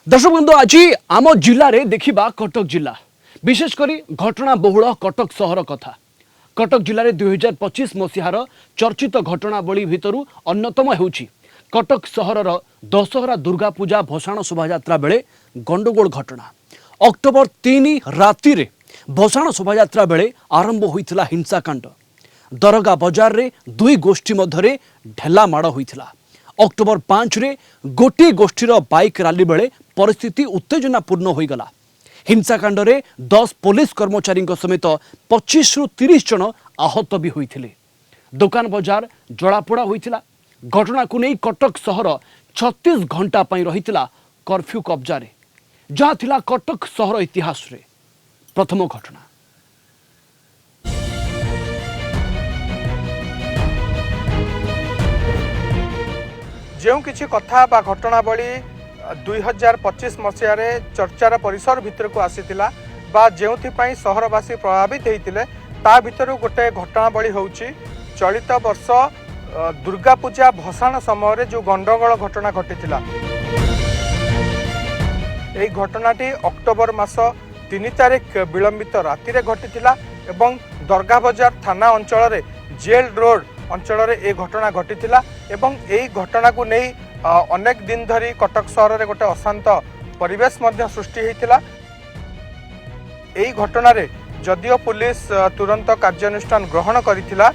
दर्शक बंधु आज आम जिले में देखा कटक जिला विशेषकर घटना बहुल कटक सहर कथा। कटक जिले में 2025 मसीहार चर्चित घटनावली भितर अन्यतम होउछि कटक सहरर दशहरा दुर्गा पूजा भसाण शोभायात्रा बेले गंडगोल घटना। अक्टोबर 3 राति रे भसाण शोभायात्रा बेले आरंभ होइथिला हिंसाकांड। दरगा बजार रे दुई गोष्ठी मध्यरे ढेला माड़ होइथिला। अक्टोबर 5 रे गोटे गोष्ठीर बाइक रैली बेले परिस्थिति उत्तेजनापूर्ण हो गला। हिंसाकांड रे 10 पुलिस कर्मचारी समेत 25 रु 30 जन आहत भी होइथिले। दुकान बजार जलापोड़ा होइथिला। घटना को नहीं कटक सहर 36 घंटा पई रहिथिला कर्फ्यू कब्जा रे, जहाँ थिला कटक सहर इतिहास रे प्रथम घटना। जो किसी कथा बा घटनावली 2025 मसीह चर्चार परिसर भितर को आसीथिला बा जेउथिपाई सहरवासी प्रभावित होइतिले ता भितर गोटे घटनावली होउची चलित वर्ष दुर्गा पूजा भसाण समय जो गंडगोल घटना घटिथिला। एई घटनाटी अक्टोबर मास 3 तारिख विलंबित राति रे घटिथिला एवं दरगा बजार थाना अंचल रे जेल रोड अंचल रे ए घटना घटिथिला एवं एई घटना को नहीं अनेक दिन धरी कटक सहर रे गोटे अशांत परिवेश मध्य सृष्टि होइथिला। एई घटना रे जदियो पुलिस तुरंत कार्यानुष्ठान ग्रहण करिथिला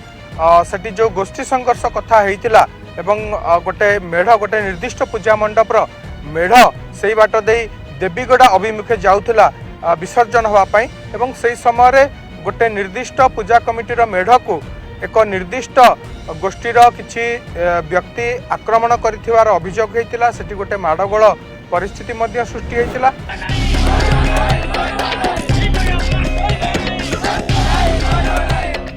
सेठी जो गोष्ठी संघर्ष कथा होइथिला एवं गोटे मेढ़ गोटे निर्दिष्ट पूजा मंडपर मेढ़ सेई बाट देई देवीगड़ा अभिमुखे जाउथिला विसर्जन होवा पई एवं सेई समय रे गोटे निर्दिष्ट पूजा कमिटीर मेढ़ को एक निर्दिष्ट गोष्ठीर किछि व्यक्ति आक्रमण करिथिवार अभियोग होइतिला। सेठी गोटे माडगोल परिस्थिति मध्य सृष्टि होइतिला।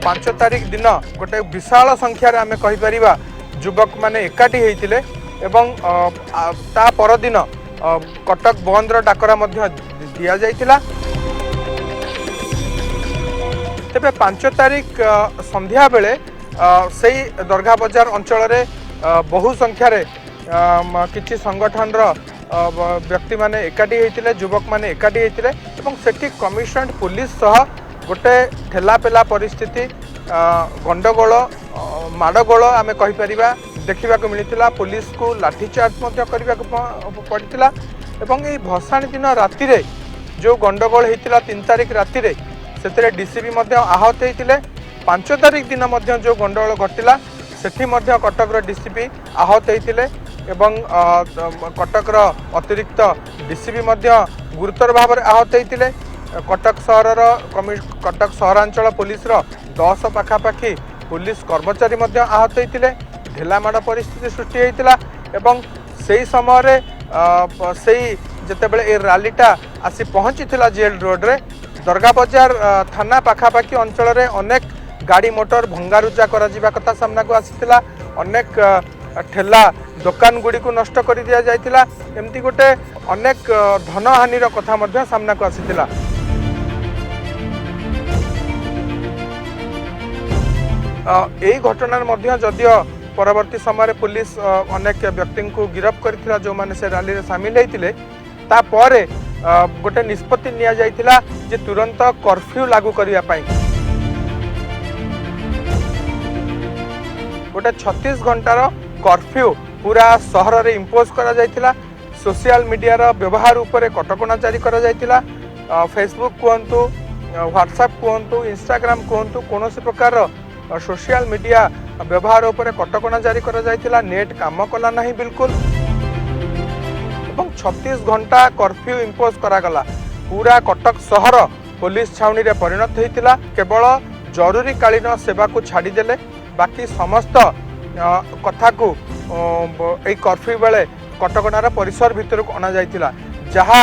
5 तारिख दिन गोटे विशाल संख्यार आमे कहि परिबा युवक माने एकाठी होइतिले एवं ता पर दिन कटक बंदर डाकरा मध्य दिया जाइतिला। तेबे 5 तारिख संध्या बेले सेई दरगा बजार अंचल रे बहु संख्यार किछि संगठन व्यक्ति माने एकाठी होइतिले युवक माने एकाठी होइतिले एवं सेठी कमिशनरेट पुलिस सह गोटे ठेलापेला परिस्थिति गंडगोल माडगोल आमे कहि परिबा देखिबा को मिलितिला। पुलिस को लाठीचार्ज मध्य करिबा को पड़ितिला एवं एई भसाणी दिन राति रे जो गंडगोल होइतिला 3 तारिख राति रे सेतरे डीसीपी मध्य आहत होइतिले। 5 तारिख दिन मध्य जो गंडगोल घटिला सेठी मध्य कटकर डीसीपी आहत होइतिले एवं कटकर अतिरिक्त डीसीपी मध्य गुरुतर भाव में आहत होइतिले। कटक सहरांचल पुलिस 10 पाखापाखि पुलिस कर्मचारी मध्य आहत होइतिले। ढेलामाड़ परिस्थिति सृष्टि होइतिला एवं सेई समय रे सेई जेतेबेले ए रैलीटा आसी पहुंचीथिला जेल रोड रे दरगा बजार थाना पाखापाखि अंचल रे अनेक गाड़ी मोटर भंगारुजा करा जिबा कथा सामना को आसीथिला। अनेक ठेला दुकान गुडी को नष्ट कर दिया जाइथिला। एमती गोटे अनेक धनहानिर कथा मध्य सामना को आसीथिला। एई घटना मध्य जदियो परवर्ती समय पुलिस अनेक व्यक्ति को गिरफ्त करथिला जो माने से रैली रे शामिल होइतिले ता परे गोटे निष्पत्ति निया जाइथिला जे तुरंत कर्फ्यू लागू करिया पाई। गोटे 36 घंटार कर्फ्यू पूरा सहर रे इम्पोज करा जाइथिला। सोशल मीडिया रो व्यवहार उपरे कटकणा जारी करा जाइथिला। फेसबुक कहंतु व्हाट्सएप कहंतु इंस्टाग्राम कहंतु कोनोसी प्रकार सोशल मीडिया व्यवहार उपरे कटकणा जारी करा जाइथिला। नेट काम कला नहीं बिल्कुल एवं 36 घंटा कर्फ्यू इम्पोज करागला। पूरा कटक सहर पुलिस छाउनी रे परिणत होइतिला। केवल जरूरी कालीन सेवा को छाड़ी देले बाकी समस्त कथा को ए कर्फ्यू बेले कटकणार परिसर भितर को अना जाइतिला। जहा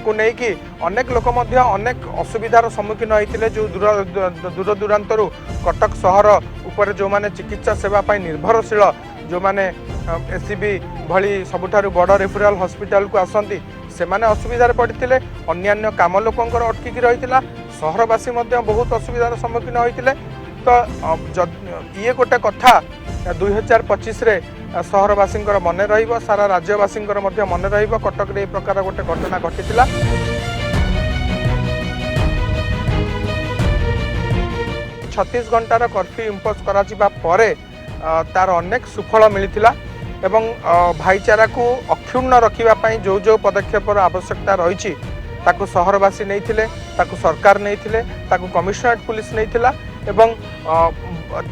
को नहीं कि अनेक लोक मध्य अनेक असुविधार सम्मुखीन होइतिले। जो दूर दूरांतरु कटक सहर उपरे जो माने चिकित्सा सेवा पाई निर्भरशील जो माने एसीबी भली सबुठारु बड़ रेफरल हॉस्पिटल को आसंती से माने असुविधार पड़ितिले। अन्यान्य काम लोकंकर अटकी रहितिला। सहरवासी मध्य बहुत असुविधार सम्मुखीन होइतिले। तो ये गोटे कथा 2025 रे सहरवासी मन रहिबो, सारा राज्यवासी मन रहिबो। कटक रे ए प्रकार गोटे घटना घटितिला। 36 घंटार कर्फ्यू इम्पोज कराजिबा परे तार अनेक सुफल मिलिथिला एवं भाईचारा को अक्षुण्ण रखिबा पई जो जो पदक्षेपर आवश्यकता रही ताकू सहरवासी नहीं, ताकू सरकार नहीं, ताकू कमिशनरेट पुलिस नहीं एवं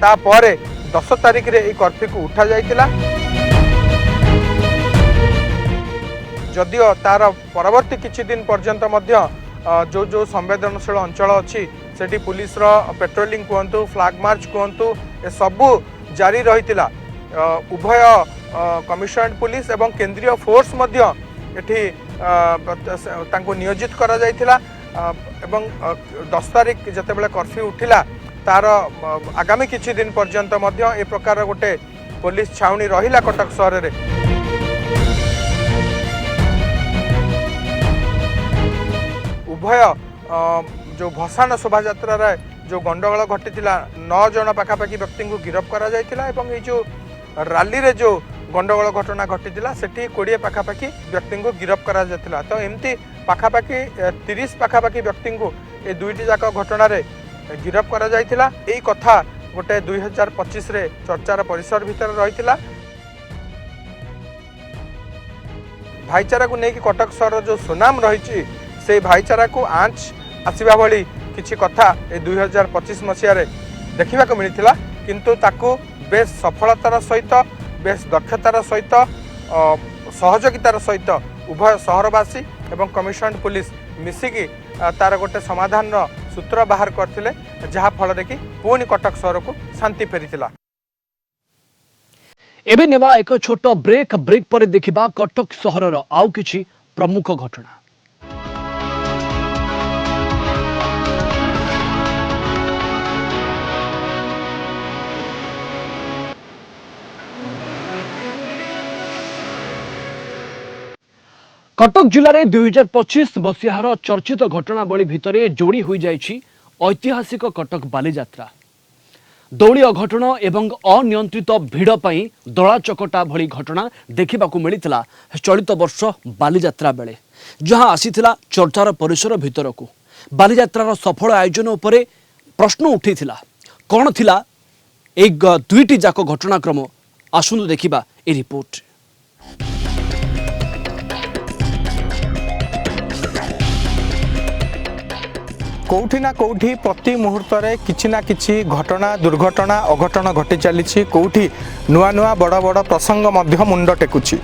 तापरे 10 तारिख रे ए कर्फ्यू को उठा जाइतिला। जदिओ तार परवर्ती किछि दिन पर्यंत मध्य जो जो संवेदनशील अंचल अच्छी सेठी पुलिस रो पेट्रोलिंग कहतु, फ्लैग मार्च कहतु, ए सबू जारी रहितिला। उभय कमिशनरेट पुलिस एवं केंद्रीय फोर्स मध्य एठी तांको नियोजित करा जाइतिला एवं 10 तारिख जतेबेले कर्फ्यू उठिला तार आगामी किछि दिन पर्यंत मध्य ए प्रकार गोटे पुलिस छाउनी रहिला कटक सहर रे। उभय जो भसाण शोभा यात्रा जो गंडगोल घटीला 9 जन पाखापाखि व्यक्ति को गिरफ्त करा जाइतिला एवं ये जो रैली रे जो गंडगोल घटना घटीला सेठी 20 पाखापाखि व्यक्ति को गिरफ्त करा जाइतिला। तो एमती पाखापाखि 30 पाखापाखि व्यक्ति को ये दुईटी जाक घटना रे गिरफ्त करा जाइतिला। एई कथा गोटे 2025 रे चर्चार परिसर भितर रहितिला। भाईचारा को लेकिन कटक सहर जो सुनाम रही से भाईचारा को आँच आसवा भली किछि कथा ए 2025 मसीह देखा मिलता, किंतु ताकू बेस सफलतार सहित बेस दक्षतार सहित सहयोगितार सहित उभय सहरवासी एवं कमिशनरेट पुलिस मिसिकी तार गोटे समाधान सूत्र बाहर करथिले, जहा फल कि पुणी कटक सहर को शांति फेरीथिला। एबे नेवा एक छोट ब्रेक पर देखिबा कटक सहरर आउ किछि प्रमुख घटना। कटक जिले में 2025 मसीहार चर्चित घटनावली भितर जोड़ी हो जाइछि ऐतिहासिक कटक बालीजात्रा। दौड़ी अघटन एवं अनियंत्रित भिड़ पई दला चकटा भली घटना देखा मिलता चलित वर्ष बालीजात्रा बेले, जहां आसीथिला चर्चार परिसर भितर को। बालीजात्रार सफल आयोजन उपरे प्रश्न उठिथिला। कौन थिला एक दुईटी जाक घटनाक्रम, आसुनु देखिबा ए रिपोर्ट। कौठी ना कौठी प्रति मुहूर्त रे किछि ना किछि घटना दुर्घटना अघटन घटी चली। कौठी नुआ नुआ बड़ बड़ प्रसंग मध्य मुंड टेकुछि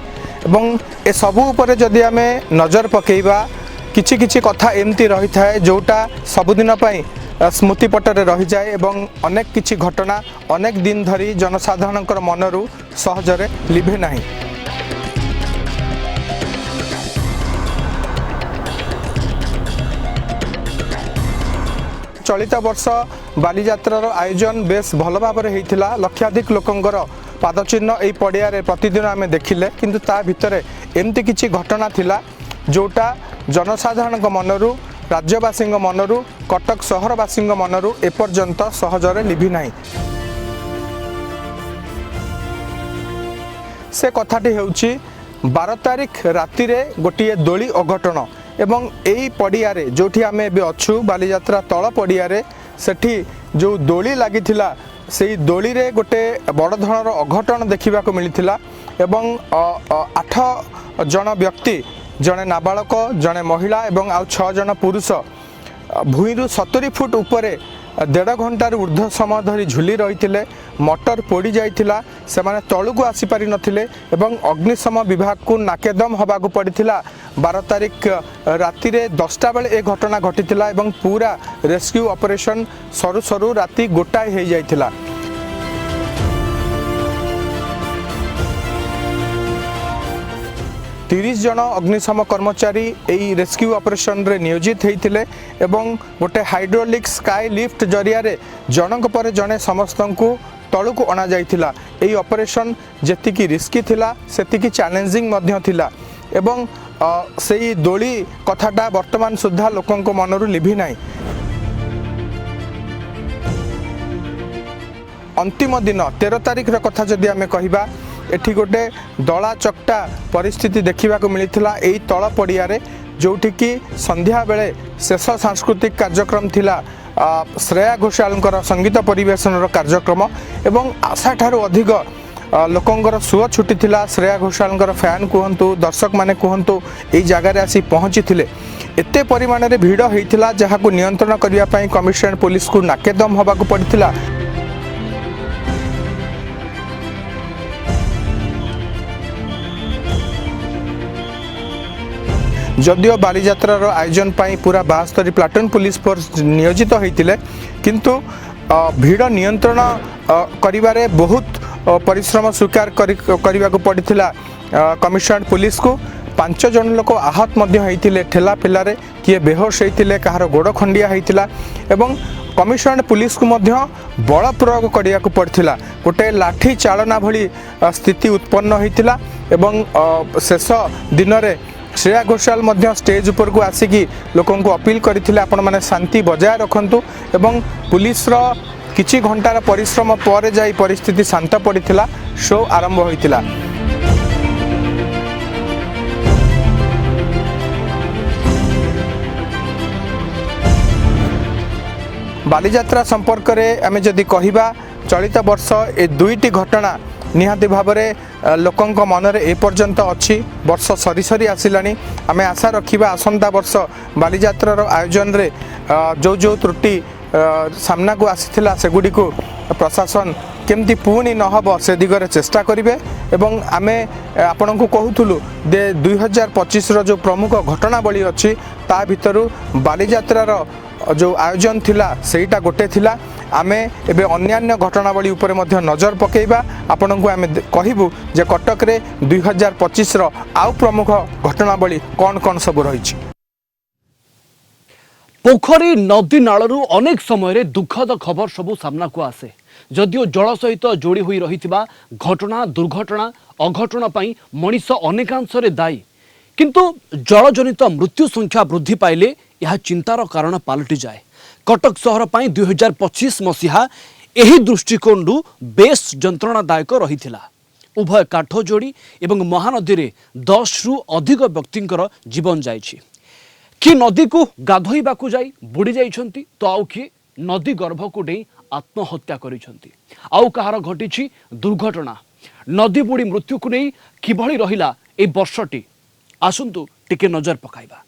एवं ए सबु उपरे जदि आमे नजर पकेइबा किछि किछि कथा एमती रही थाए जोटा सबुदिन पई स्मृति पटरे रही जाए एवं अनेक किछि घटना अनेक दिन धरी जनसाधारणकर मनरू सहजरे लिभे नाही। चलित वर्ष बालीजात्रार आयोजन बेस भल भाव होता। लक्षाधिक लोकंर पादचिन्ह यही पड़िया प्रतिदिन आम देखिले, किंतु ता भितर एमती किछि घटना थिला जोटा जनसाधारण मनरू राज्यवासी मनरू कटक सहरवासी मनरू एपर्यंत सहजरे लिभि नाही। से कथाटी हेउछि 12 तारिख राति रे गोटे दोली अघटन एवं यही पड़िया जोठी आम एबे अच्छु बालीजात्रा तल पड़िया सेठी जो दोली लगी से दोली रे गोटे बड़ धरनर अघटन देखा मिलता एवं 8 जन व्यक्ति, जड़े नाबालक, जड़े महिला एवं आउ 6 जन पुरुष भूईरु 70 फुट उपरे 1.5 घंटार ऊर्ध्व समय धरी झुली रही। मटर पोड़ी जाइथिला, सेमाने तळु को आसी पारि नथिले एवं अग्निशम विभाग को नाकेदम हबाकू पड़िथिला। 12 तारिख राति रे 10टा बेले ए घटना घटिथिला एवं पूरा रेस्क्यू ऑपरेशन सरू सरू राति गोटाए हो जाइथिला। तीस जन अग्निशम कर्मचारी यही रेस्क्यू ऑपरेशन रे नियोजित होते एवं गोटे हाइड्रोलिक स्काई लिफ्ट जरिया जनक पर जड़े समस्त को तलू को अणा जाइथिला। यही ऑपरेशन जेतिकी रिस्की थिला सेतिकी चैलेंजिंग मध्य थिला एवं सेही दोली कथाटा वर्तमान सुधा लोकंको मनरू लिभि नाही। अंतिम दिन 13 तारिख कथा जदि आमे कहिबा एठी गोटे दला चकटा परिस्थिति देखा मिलता यही तल पड़िया जोठी कि संध्या बेले शेष सांस्कृतिक कार्यक्रम थिला श्रेया घोषाल संगीत परिवेशन कार्यक्रम एवं आशा ठारू अधिक लोकंर सुଅ छुटी थिला। श्रेया घोषाल फैन कहतु दर्शक माने कहतु यही जगार आसी पहुँची थे एते परिमाण में भिड़ होता जहां नियंत्रण करने कमिशनरेट पुलिस को नाकेदम होबाकू पड़ता। जदियो बालीजात्रार आयोजन पाई पूरा 72 प्लाटून पुलिस फोर्स नियोजित होते किंतु भिड़ नियंत्रण करिबारे बहुत परिश्रम स्वीकार करने को पड़ता। कमिशनरेट पुलिस को 5 जन लोक आहत होते ठेला पेलारे किए बेहोश होते कहार गोड़ खंडिया होता एवं कमिशनरेट पुलिस को बल प्रयोग करने को पड़ता। गोटे लाठी चालना भली स्थिति उत्पन्न होता एवं शेष दिन में श्रेया घोषाल स्टेज उपर को आसिकी लोकं को अपील करते आपण मैंने शांति बजाय रखु एवं पुलिस किछि घंटार परिश्रम पर जाई परिस्थिति शांत पड़ता। शो आरंभ होता। बालीजात्रा संपर्क में आम जदि कहवा चलित वर्ष ए दुईटी घटना निहाती भाव में लोकों मनरे एपर्यंत अच्छी वर्ष सरी सरी आसिलानी। आम आशा रखा आसंता वर्ष बालीजात्रार आयोजन रे जो जो त्रुटि सामना को आसीथिला सेगुडी को प्रशासन केमती पुणी नहब से दिगरे चेष्टा करेंगे एवं आमे आपण को कहूलु दे 2025 जो प्रमुख घटनावली अच्छी ता भितरु बालीजात्रार जो आयोजन थिला सेटा गोटे थिला। आमे एबे अन्यान्य घटनावली उपरे मध्य नजर पकेइबा आपण को आमे कहबू जे कटक रे 2025 रो आउ प्रमुख घटनावली कौन कौन सब रही। पोखरी नदी नालू अनेक समय दुखद खबर सबू सामना को आसे जदिओ जल सहित जोड़ी हुई रही घटना दुर्घटना अघटना पाई मनीष अनेकांश दायी किंतु जलजनित मृत्यु संख्या वृद्धि पाइले यह चिंतार कारण पलटि जाए। कटक सहर पाई 2025 मसीहा एही दृष्टिकोण बेस जंत्रणादायक रही। उभय काठजोड़ी एवं महानदी रे 10 रु अधिक व्यक्तिंकर जीवन जाइछि। कि नदी को गाधोइबाकू जाई बुड़ी जाइछंती तो आउ कि नदी गर्भ को डेई आत्महत्या करिछंती। आउ कहार घटिछि दुर्घटना। नदी बुड़ी मृत्यु को नहीं किभଳି रहिला ए वर्षटी आसंतु टिके नजर पकाइबा।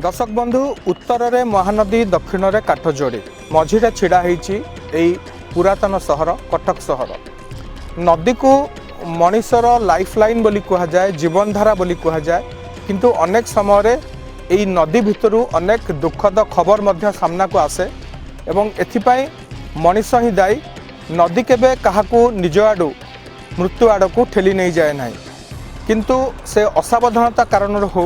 दर्शक बंधु उत्तर में महानदी दक्षिण में काठजोड़ी मझीरे छिड़ा होइछि एई पुरातन सहर कटक सहर। नदी को मनीषर लाइफ लाइन बोली कहा जाए जीवनधारा बोली कहा जाए किंतु अनेक समय यही नदी भितर अनेक दुखद खबर मध्य सामना को आसे एवं एथिपाई मनीष ही दायी। नदी केबे काहाकू निज आड़ू मृत्यु आड़ को ठेली नहीं जाए ना किंतु से असावधानता कारण हो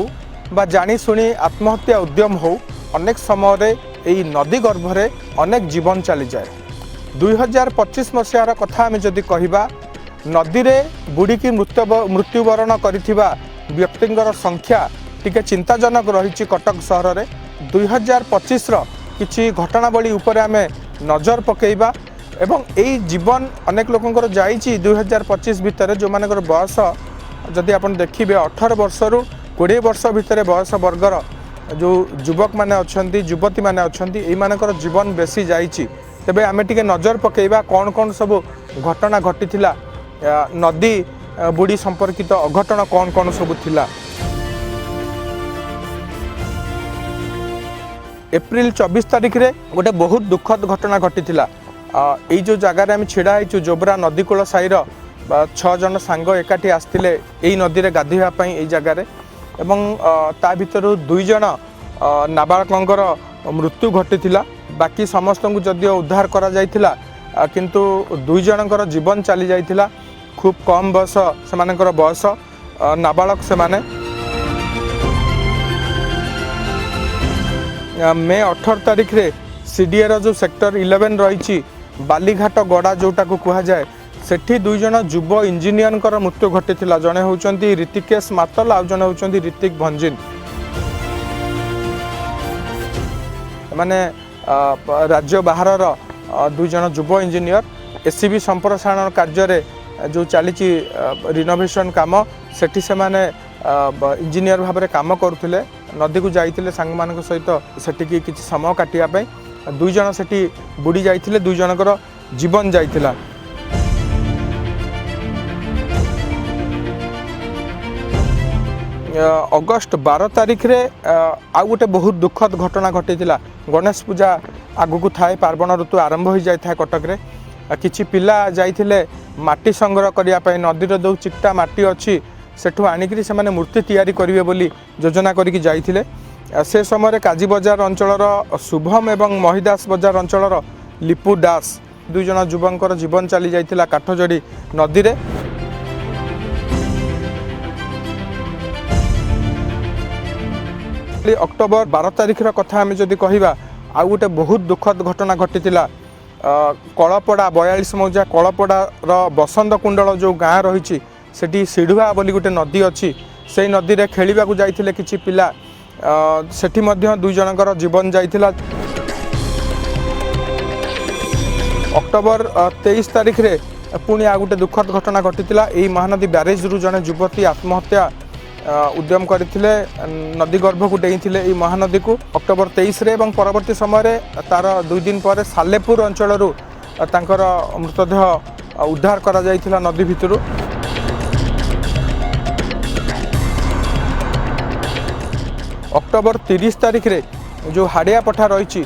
बा जानी शुणी आत्महत्या उद्यम हो अनेक समय यही नदी गर्भरे अनेक जीवन चली जाए। 2025 मसीहार कथा आम जदि कहवा नदी रे बुड़ीकी मृत्युवरण करिथिबा व्यक्तिंगर संख्या टिके चिंताजनक रही। कटक सहर में 2025 किछि घटनावली उपरे आम नजर पकेइबा एवं यही जीवन अनेक लोकंकर जाइछि 2025 भितर जो मानकर बयस जदि आपण देखिबे 18 वर्ष रु 20 वर्ष भितर बयस वर्गर जो युवक माने अछंती युवती माने अछंती एई मानकर जीवन बेसी जाइछि। तेबे आमे टिके नजर पकेइबा कौन कौन सब घटना घटिथिला नदी बुड़ी संपर्कित अघटन कौन कौन सब थिला। एप्रिल 24 तारिख रे गोटे बहुत दुखद घटना घटिथिला। एई जो जगार आम छिड़ा होइछु जोबरा नदीकूल साईर 6 जन सांग एकाठी आसथिले एई नदी रे गाधोइबा पई एई जगार एवं ता भितरु 2 जन नाबालकंगर मृत्यु घटिथिला। बाकी समस्त को जदिओ उद्धार करा जाइथिला किंतु 2 जनकर जीवन चली जाइथिला। खूब कम बयस सेमानकर बयस नाबालक से माने। मे 18 तारिख रे सीडीए जो सेक्टर 11 रही बालीघाट गड़ा जोटा को कहा जाए सेठी 2 जन युव इंजीनियर मृत्यु घटिथिला। जने होउचंती ऋतिकेश मातल आ जने होउचंती ऋतिक भंजिन। माने राज्य बाहर दुई जन युव इंजीनियर एससीबी संप्रसारण कार्य जो चली रिनोवेशन काम सेठी से माने इंजीनियर भाव में काम करुले नदी को जाइए सांग मान सहित सेठी किसी समय काटापी दुई जन सेठी बुड़ी जाइए दुई जनकर जीवन जाइला। अगस्ट 12 तारिख रे आ गोटे बहुत दुखद घटना घटी गणेश पूजा आगु थाए पार्वण ऋतु आरंभ हो जाए कटक रे किछि पिला जाइथिले माटी संग्रह करने नदीर जो चिकटा माटी अच्छी सेठू आनिकी से मूर्ति तैयारी करेंगे बोली योजना करके जाइथिले। से समय काजी बजार अंचलर शुभम एवं महिदास बजार अंचलर लिपु दास दुई जन युवकर जीवन चली जाइथिला काठजोड़ी नदी रे। अक्टोबर 12 तारिख कथा आम जदि कहवा आउ गोटे बहुत दुखद घटना घटी कलपड़ा 42 मौजा कलपड़ार बसंत कुंडल जो गाँ रही सेठी सिढ़ुआ बोली गोटे नदी अच्छी से नदी रे खेलिबा को जाइथिले किछि पिला सेठी मध्य दुई जनकर जीवन जाइथिला। अक्टोबर 23 तारिख रे पुणी आ गोटे दुखद घटना घटी महानदी ब्यारेज रु जने युवती आत्महत्या उद्यम करथिले नदी गर्भ को डेइथिले ई महानदी को अक्टोबर 23 रे एवं परवर्ती समय तार 2 दिन पर सालेपुर अंचल तांकर मृतदेह उद्धार करा जाइथिला नदी भितरु। अक्टोबर 30 तारिख रे जो हाड़िया पठा रही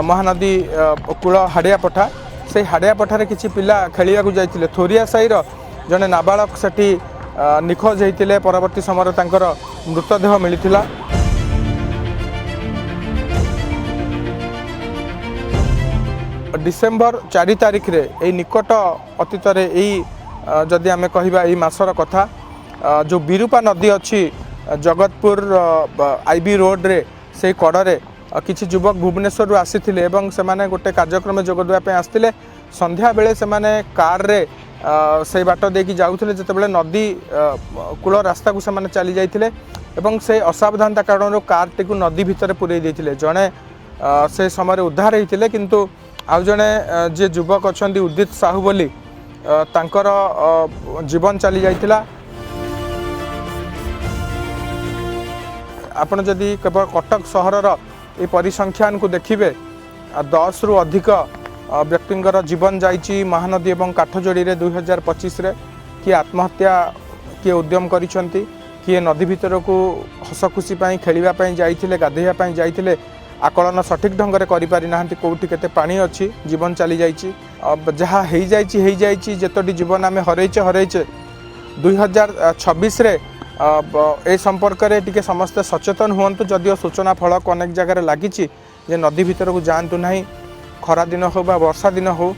महानदी कूल हाड़िया पठा से हाड़िया पठार किसी पिला खेलिया को जाइथिले थोरिया साईर जने नाबालक सेठी निखोज होते परवर्ती समय तांकर मृतदेह मिलता। डिसेम्बर 4 तारिख रे ए निकट अतीत जदि आम कहवा यही मासर कथा जो बिरूपा नदी अच्छी जगतपुर आईबी रोड रे से कड़े किसी युवक भुवनेश्वर आसी से माने गोटे कार्यक्रम जोगदेवाई आसते संध्या बेले से माने कार रे से बाट देकी जाउथिले जतेबेले नदी कूल रास्ता को से माने चली जाइथिले एवं से असावधानता कारण कार टी को नदी भितर पुरई देथिले जणे से समय उद्धार होइथिले किंतु आउ जणे जे युवक अछंती उदित साहू बोली तांकर जीवन चली जाइथिला। आपण जदि केवल कटक सहरर ए परिसंख्यान को देखिबे 10 रु अधिक व्यक्तिंकर जीवन जाइछि महानदी एवं काठजोड़ी रे 2025 रे किए आत्महत्या किए उद्यम करिसंती किए नदी भितर को हस खुशी खेलिबा पई जाइथिले गाधैया पई जाइथिले आकलन सठिक ढंग रे करि पारि नाहंती कोठी केते पानी अछि जीवन चली जाइछि जहा हेई जाइछि जेतोटी जीवन आमे हरैचे 2026 रे ए संपर्क रे टिके समस्त सचेतन हुअन्तु जदिओ सूचना फलक अनेक जगह लगी नदी भितर को जातु नहीं खरा दिन हो बा वर्षा दिन हो।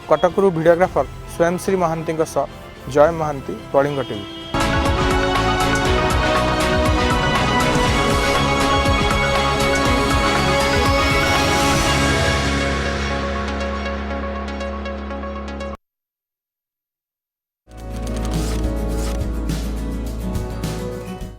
कटकरू वीडियोग्राफर स्वयंश्री महांती जय महांती कलिंग टीवी।